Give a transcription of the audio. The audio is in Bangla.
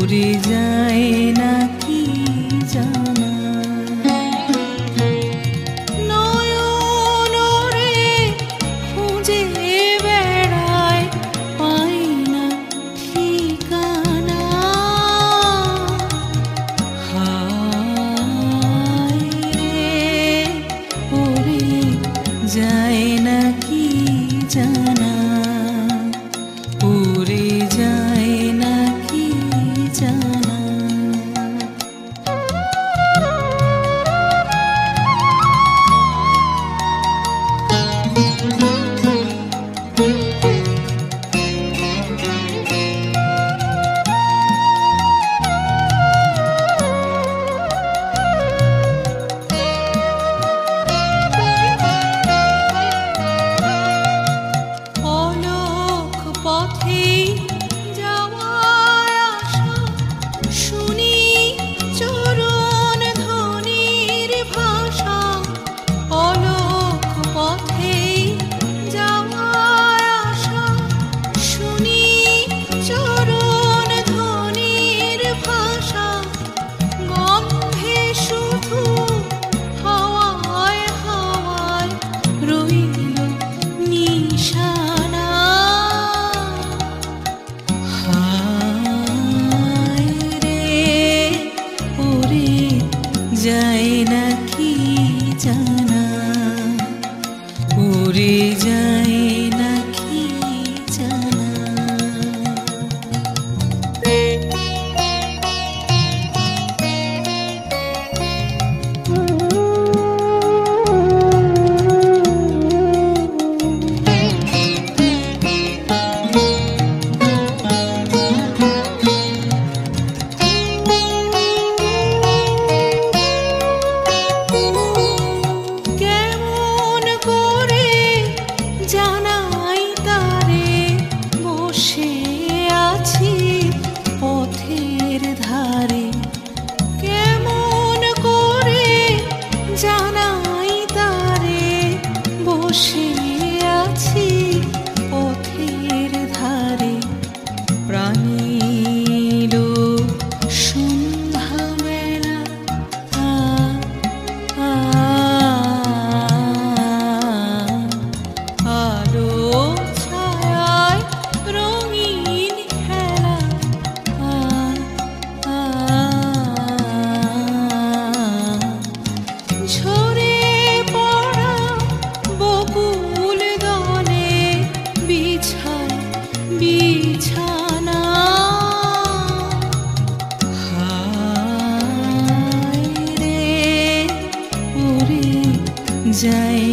উড়ে যায় না কি জানা নয়ন রে খুঁজে বেড়ায় পাই না ঠিকানা হায় রে উড়ে যায় না কি জানা উড়ে যায় না কি জানা পথে যাওয়ার আশা শুনি চরণ ধ্বনির ভাষা অলোক পথে যাওয়ার আশা শুনি চরণ ধ্বনির ভাষা গন্ধে শুধু হাওয়ায় হাওয়ায় রইল নিশানা যায় না কি জানা উড়ে যায় না কি জানা জানাই তারে বসে আছি পথের ধারে কেমন করে জানাই তারে বসে আছি পথের ধারে প্রাণীর সন্ধ্যা বেলা আলো ছায়ায় রঙিন খেলা ঝরে পড়া বকুল দলে বিছায় বিছানা হায় রে উড়ে যায়